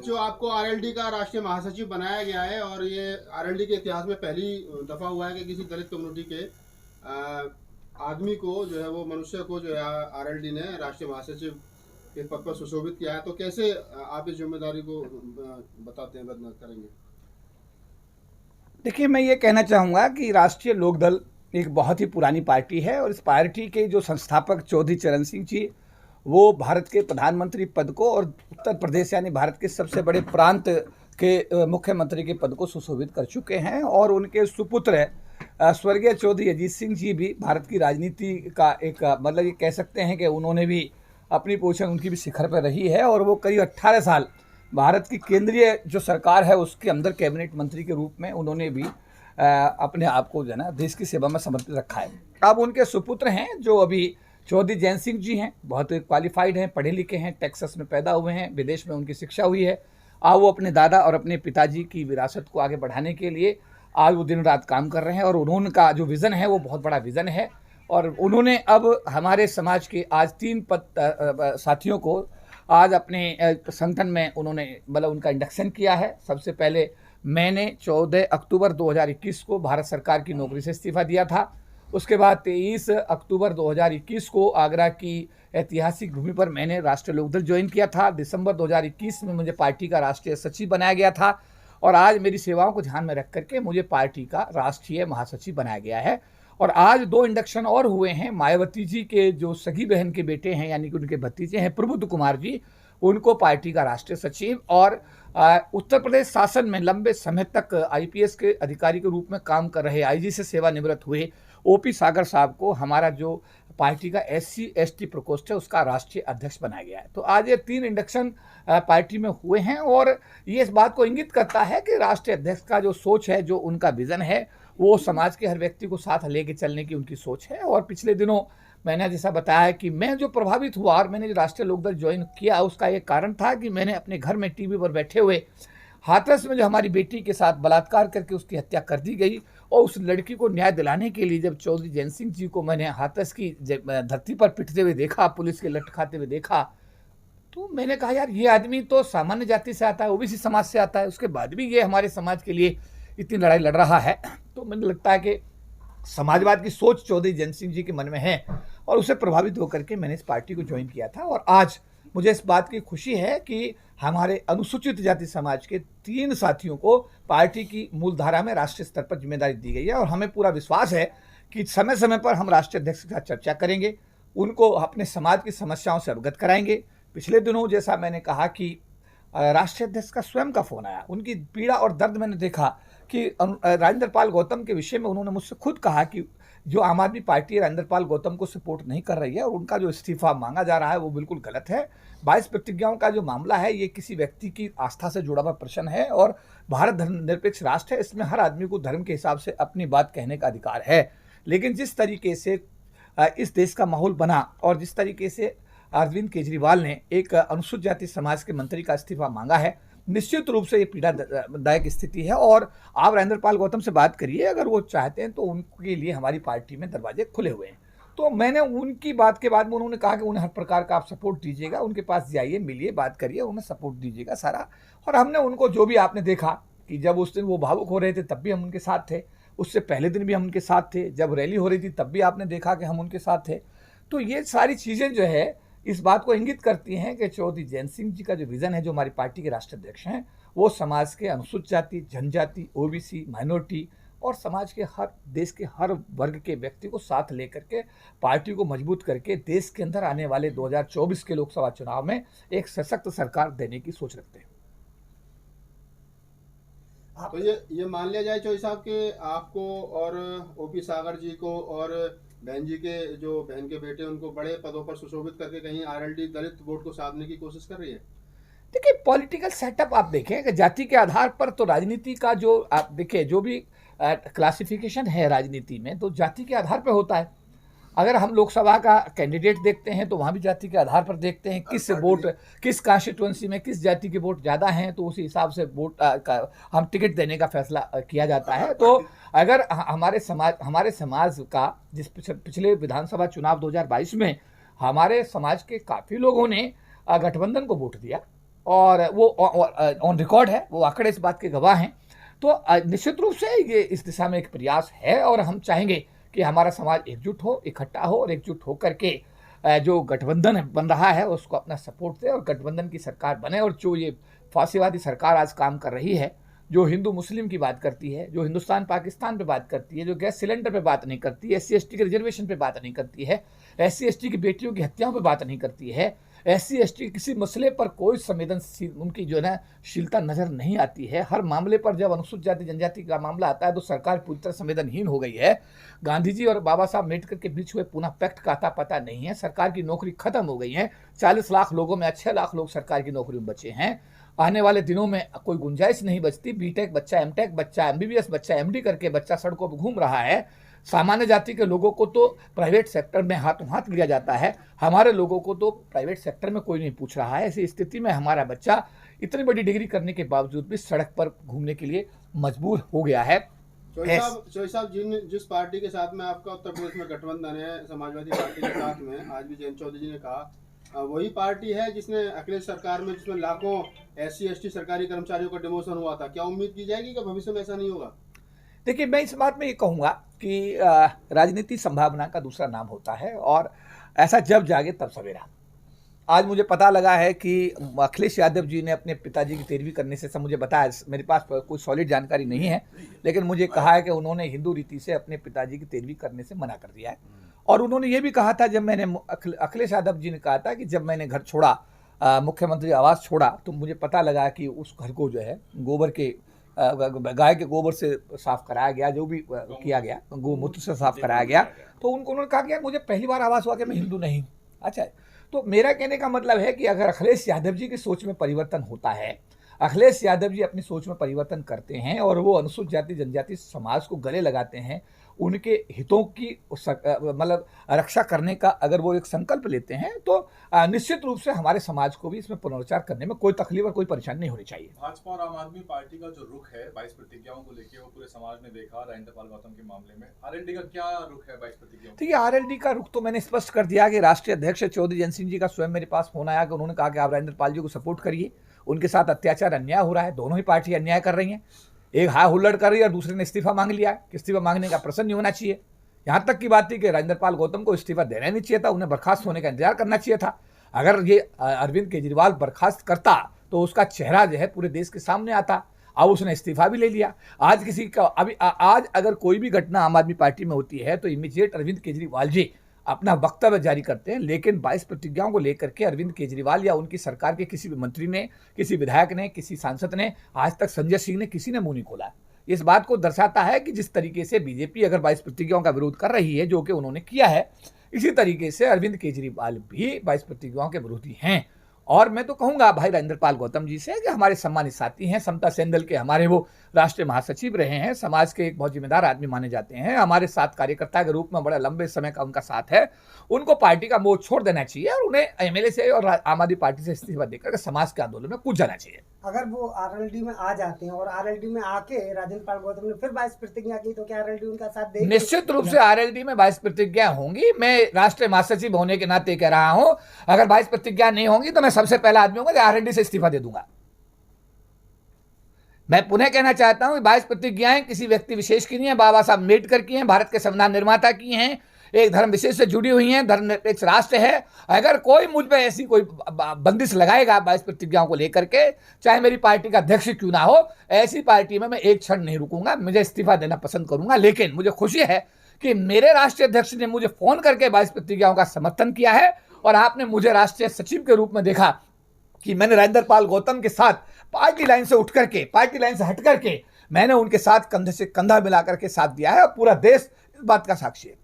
जो आपको आरएलडी का राष्ट्रीय महासचिव बनाया गया है और ये आरएलडी के इतिहास में पहली दफा हुआ है कि किसी दलित कम्युनिटी के आदमी को जो है वो मनुष्य को जो है आरएलडी ने राष्ट्रीय महासचिव के पद पर सुशोभित किया है। तो कैसे आप इस जिम्मेदारी को बताते हैं, बदला करेंगे? देखिए, मैं ये कहना चाहूँगा कि राष्ट्रीय लोकदल एक बहुत ही पुरानी पार्टी है और इस पार्टी के जो संस्थापक चौधरी चरण सिंह जी, वो भारत के प्रधानमंत्री पद को और उत्तर प्रदेश यानी भारत के सबसे बड़े प्रांत के मुख्यमंत्री के पद को सुशोभित कर चुके हैं। और उनके सुपुत्र स्वर्गीय चौधरी अजीत सिंह जी भी भारत की राजनीति का एक मतलब ये कह सकते हैं कि उन्होंने भी अपनी पोजीशन उनकी भी शिखर पर रही है और वो करीब 18 साल भारत की केंद्रीय जो सरकार है उसके अंदर कैबिनेट मंत्री के रूप में उन्होंने भी अपने आप को जो है ना देश की सेवा में समर्पित रखा है। अब उनके सुपुत्र हैं जो अभी चौधरी जैन सिंह जी हैं, बहुत क्वालिफाइड हैं, पढ़े लिखे हैं, टेक्सास में पैदा हुए हैं, विदेश में उनकी शिक्षा हुई है। आज वो अपने दादा और अपने पिताजी की विरासत को आगे बढ़ाने के लिए आज वो दिन रात काम कर रहे हैं और उन्होंने जो विज़न है वो बहुत बड़ा विज़न है। और उन्होंने अब हमारे समाज के आज 3 साथियों को आज अपने संगठन में उन्होंने मतलब उनका इंडक्शन किया है। सबसे पहले मैंने 14 अक्टूबर 2021 को भारत सरकार की नौकरी से इस्तीफा दिया था। उसके बाद 23 अक्टूबर 2021 को आगरा की ऐतिहासिक भूमि पर मैंने राष्ट्रीय लोकदल ज्वाइन किया था। दिसंबर 2021 में मुझे पार्टी का राष्ट्रीय सचिव बनाया गया था और आज मेरी सेवाओं को ध्यान में रख करके मुझे पार्टी का राष्ट्रीय महासचिव बनाया गया है। और आज 2 इंडक्शन और हुए हैं। मायावती जी के जो सगी बहन के बेटे हैं यानी कि उनके भतीजे हैं प्रबुद्ध कुमार जी, उनको पार्टी का राष्ट्रीय सचिव, और उत्तर प्रदेश शासन में लंबे समय तक आईपीएस के अधिकारी के रूप में काम कर रहे आईजी से सेवानिवृत्त हुए ओपी सागर साहब को हमारा जो पार्टी का एससी एसटी प्रकोष्ठ है उसका राष्ट्रीय अध्यक्ष बनाया गया है। तो आज ये 3 इंडक्शन पार्टी में हुए हैं और ये इस बात को इंगित करता है कि राष्ट्रीय अध्यक्ष का जो सोच है, जो उनका विजन है, वो समाज के हर व्यक्ति को साथ लेके चलने की उनकी सोच है। और पिछले दिनों मैंने जैसा बताया कि मैं जो प्रभावित हुआ और मैंने जो राष्ट्रीय लोकदल ज्वाइन किया उसका एक कारण था कि मैंने अपने घर में टीवी पर बैठे हुए हाथरस में जो हमारी बेटी के साथ बलात्कार करके उसकी हत्या कर दी गई और उस लड़की को न्याय दिलाने के लिए जब चौधरी जैन सिंह जी को मैंने हाथरस की धरती पर पिटते हुए देखा, पुलिस के लट खाते हुए देखा, तो मैंने कहा यार ये आदमी तो सामान्य जाति से आता है, ओबीसी समाज से आता है, उसके बाद भी ये हमारे समाज के लिए इतनी लड़ाई लड़ रहा है। तो मुझे लगता है कि समाजवाद की सोच चौधरी जैन सिंह जी के मन में है और उसे प्रभावित होकर के मैंने इस पार्टी को ज्वाइन किया था। और आज मुझे इस बात की खुशी है कि हमारे अनुसूचित जाति समाज के 3 साथियों को पार्टी की मूलधारा में राष्ट्रीय स्तर पर जिम्मेदारी दी गई है और हमें पूरा विश्वास है कि समय समय पर हम राष्ट्रीय अध्यक्ष के साथ चर्चा करेंगे, उनको अपने समाज की समस्याओं से अवगत कराएंगे। पिछले दिनों जैसा मैंने कहा कि राष्ट्रीय अध्यक्ष का स्वयं का फोन आया, उनकी पीड़ा और दर्द मैंने देखा कि राजेंद्र पाल गौतम के विषय में उन्होंने मुझसे खुद कहा कि जो आम आदमी पार्टी राजेंद्र पाल गौतम को सपोर्ट नहीं कर रही है और उनका जो इस्तीफा मांगा जा रहा है वो बिल्कुल गलत है। 22 प्रतिज्ञाओं का जो मामला है ये किसी व्यक्ति की आस्था से जुड़ा हुआ प्रश्न है और भारत धर्मनिरपेक्ष राष्ट्र है, इसमें हर आदमी को धर्म के हिसाब से अपनी बात कहने का अधिकार है। लेकिन जिस तरीके से इस देश का माहौल बना और जिस तरीके से अरविंद केजरीवाल ने एक अनुसूचित जाति समाज के मंत्री का इस्तीफा मांगा है, निश्चित रूप से ये पीड़ादायक स्थिति है। और आप राजेंद्र पाल गौतम से बात करिए, अगर वो चाहते हैं तो उनके लिए हमारी पार्टी में दरवाजे खुले हुए हैं। तो मैंने उनकी बात के बाद में उन्होंने कहा कि उन्हें हर प्रकार का आप सपोर्ट दीजिएगा, उनके पास जाइए, मिलिए, बात करिए, उन्हें सपोर्ट दीजिएगा सारा। और हमने उनको जो भी आपने देखा कि जब उस दिन वो भावुक हो रहे थे तब भी हम उनके साथ थे, उससे पहले दिन भी हम उनके साथ थे, जब रैली हो रही थी तब भी आपने देखा कि हम उनके साथ थे। तो ये सारी चीज़ें जो है इस बात को इंगित करती हैं कि चौधरी जैन सिंह जी का जो विज़न है, जो हमारी पार्टी के राष्ट्रीय अध्यक्ष हैं, वो समाज के अनुसूचित जाति, जनजाति, ओबीसी, माइनॉरिटी और समाज के देश के हर वर्ग के व्यक्ति को साथ लेकर के पार्टी को मजबूत करके देश के अंदर आने वाले 2024 के लोकसभा चुनाव में एक सशक्त सरकार देने की सोच रखते हैं। तो ये मान लिया जाए चौधरी साहब के आपको और ओपी सागर जी को और बहन जी के जो बहन के बेटे उनको बड़े पदों पर सुशोभित करके कहीं आरएलडी दलित वोट को साधने की कोशिश कर रही है? देखिए, पॉलिटिकल सेटअप आप देखें कि जाति के आधार पर तो राजनीति का जो आप देखें जो भी क्लासिफिकेशन है राजनीति में तो जाति के आधार पर होता है। अगर हम लोकसभा का कैंडिडेट देखते हैं तो वहाँ भी जाति के आधार पर देखते हैं किस वोट, किस कॉन्स्टिट्यूंसी में किस जाति के वोट ज़्यादा हैं तो उसी हिसाब से वोट हम टिकट देने का फैसला किया जाता है। तो अगर हमारे समाज का जिस पिछले विधानसभा चुनाव 2022 में हमारे समाज के काफ़ी लोगों ने गठबंधन को वोट दिया और वो ऑन रिकॉर्ड है, वो आंकड़े इस बात के गवाह हैं। तो निश्चित रूप से ये इस दिशा में एक प्रयास है और हम चाहेंगे कि हमारा समाज एकजुट हो, इकट्ठा हो और एकजुट होकर के जो गठबंधन बन रहा है उसको अपना सपोर्ट दे और गठबंधन की सरकार बने। और जो ये फासीवादी सरकार आज काम कर रही है, जो हिंदू मुस्लिम की बात करती है, जो हिंदुस्तान पाकिस्तान पे बात करती है, जो गैस सिलेंडर पे बात नहीं करती है, SC ST के रिजर्वेशन पे बात नहीं करती है, SC ST की बेटियों की हत्याओं पे बात नहीं करती है, SC ST किसी मसले पर कोई संवेदनशील उनकी जो है ना शीलता नजर नहीं आती है। हर मामले पर जब अनुसूचित जाति जनजाति का मामला आता है तो सरकार पूरी तरह संवेदनहीन हो गई है। गांधी जी और बाबा साहब अम्बेडकर के बीच हुए पुनः पैक्ट का आता पता नहीं है। सरकार की नौकरी खत्म हो गई है। 40 लाख लोगों में 6 लाख लोग सरकार की नौकरी में बचे हैं। आने वाले दिनों में कोई गुंजाइश नहीं बचती। BTech बच्चा, MTech बच्चा, MBBS बच्चा, MD करके बच्चा सड़कों पर घूम रहा है। सामान्य जाति के लोगों को तो प्राइवेट सेक्टर में हाथों हाथ लिया जाता है, हमारे लोगों को तो प्राइवेट सेक्टर में कोई नहीं पूछ रहा है। ऐसी स्थिति में हमारा बच्चा इतनी बड़ी डिग्री करने के बावजूद भी सड़क पर घूमने के लिए मजबूर हो गया है। चौधरी साहब, जिस पार्टी के साथ में आपका उत्तर प्रदेश में गठबंधन है, समाजवादी पार्टी के साथ में, आज भी जयंत चौधरी जी ने कहा वही पार्टी है जिसने अखिलेश सरकार में जिसमें लाखों SC ST सरकारी कर्मचारियों का डिमोशन हुआ था। क्या उम्मीद की जाएगी कि भविष्य में ऐसा नहीं होगा? देखिए, मैं इस बात में ये कहूँगा कि राजनीति संभावना का दूसरा नाम होता है और ऐसा जब जागे तब सवेरा। आज मुझे पता लगा है कि अखिलेश यादव जी ने अपने पिताजी की 13वीं करने से मुझे बताया, मेरे पास कोई सॉलिड जानकारी नहीं है, लेकिन मुझे कहा है कि उन्होंने हिंदू रीति से अपने पिताजी की 13वीं करने से मना कर दिया है। और उन्होंने ये भी कहा था, जब मैंने अखिलेश यादव जी ने कहा था कि जब मैंने घर छोड़ा, मुख्यमंत्री आवास छोड़ा, तो मुझे पता लगा कि उस घर को जो है गोबर के गाय के गोबर से साफ कराया गया, जो भी किया गया गोमूत्र से साफ कराया गया। तो उन्होंने कहा कि मुझे पहली बार आवाज हुआ कि मैं हिंदू नहीं। अच्छा, तो मेरा कहने का मतलब है कि अगर अखिलेश यादव जी की सोच में परिवर्तन होता है, अखिलेश यादव जी अपनी सोच में परिवर्तन करते हैं और वो अनुसूचित जाति जनजाति समाज को गले लगाते हैं, उनके हितों की मतलब रक्षा करने का अगर वो एक संकल्प लेते हैं, तो निश्चित रूप से हमारे समाज को भी इसमें पुनर्विचार करने में कोई तकलीफ और कोई परेशानी नहीं होनी चाहिए। भाजपा और आम आदमी पार्टी का जो रुख है 22 प्रतिज्ञाओं को लेकर, वो पूरे समाज ने देखा। राजेंद्र गौतम के मामले में RLD का क्या रुख है 22 प्रतिज्ञाओं? ठीक है, RLD का रुख तो मैंने स्पष्ट कर दिया कि राष्ट्रीय अध्यक्ष चौधरी जयंत सिंह जी का स्वयं मेरे पास फोन आया कि उन्होंने कहा कि आप राजेंद्र जी को सपोर्ट करिए, उनके साथ अत्याचार अन्याय हो रहा है। दोनों ही पार्टी अन्याय कर रही हैं, एक हाय हुल्लड़ कर रही है और दूसरे ने इस्तीफा मांग लिया है। इस्तीफा मांगने का प्रश्न नहीं होना चाहिए। यहाँ तक की बात थी कि राजेंद्र गौतम को इस्तीफा देना नहीं चाहिए था, उन्हें बर्खास्त होने का इंतजार करना चाहिए था। अगर ये अरविंद केजरीवाल बर्खास्त करता तो उसका चेहरा जो है पूरे देश के सामने आता। अब उसने इस्तीफा भी ले लिया। आज किसी का आज अगर कोई भी घटना आम आदमी पार्टी में होती है तो इमीडिएट अरविंद केजरीवाल जी अपना वक्तव्य जारी करते हैं, लेकिन 22 प्रतिज्ञाओं को लेकर के अरविंद केजरीवाल या उनकी सरकार के किसी भी मंत्री ने, किसी विधायक ने, किसी सांसद ने, आज तक संजय सिंह ने, किसी ने मुंह नहीं खोला। इस बात को दर्शाता है कि जिस तरीके से बीजेपी अगर 22 प्रतिज्ञाओं का विरोध कर रही है, जो कि उन्होंने किया है, इसी तरीके से अरविंद केजरीवाल भी 22 प्रतिज्ञाओं के विरोधी हैं। और मैं तो कहूंगा भाई राजेंद्र गौतम जी से कि हमारे सम्मानित साथी हैं, समता सेनदल के हमारे वो राष्ट्रीय महासचिव रहे हैं, समाज के एक बहुत जिम्मेदार आदमी माने जाते हैं, हमारे साथ कार्यकर्ता के रूप में बड़ा लंबे समय का उनका साथ है। उनको पार्टी का मोह छोड़ देना चाहिए और उन्हें MLA से और आम आदमी पार्टी से इस्तीफा देकर समाज के आंदोलन में कूद जाना चाहिए। अगर वो RLD में आ जाते हैं और RLD में आके राजेंद्र गौतम ने फिर 22 प्रतिज्ञा की, तो क्या RLD उनका साथ देगी? निश्चित रूप से RLD में 22 प्रतिज्ञा होंगी। मैं राष्ट्रीय महासचिव होने के नाते कह रहा हूं, अगर 22 प्रतिज्ञा नहीं होंगी तो मैं सबसे पहला आदमी होगा जो RLD से इस्तीफा दे दूंगा। मैं पुनः कहना चाहता हूं कि 22 प्रतिज्ञाएं किसी व्यक्ति विशेष की नहीं है, बाबा साहब अम्बेडकर की हैं, भारत के संविधान निर्माता की हैं, एक धर्म विशेष से जुड़ी हुई हैं, धर्मनिरपेक्ष राष्ट्र है। अगर कोई मुझ पे ऐसी कोई बंदिश लगाएगा 22 प्रतिज्ञाओं को लेकर के, चाहे मेरी पार्टी का अध्यक्ष क्यों ना हो, ऐसी पार्टी में मैं एक क्षण नहीं रुकूंगा, मुझे इस्तीफा देना पसंद करूंगा। लेकिन मुझे खुशी है कि मेरे राष्ट्रीय अध्यक्ष ने मुझे फोन करके 22 प्रतिज्ञाओं का समर्थन किया है और आपने मुझे राष्ट्रीय सचिव के रूप में देखा कि मैंने राजेंद्र गौतम के साथ पार्टी लाइन से उठ करके, पार्टी लाइन से हट करके मैंने उनके साथ कंधे से कंधा मिलाकर के साथ दिया है और पूरा देश इस बात का साक्षी है।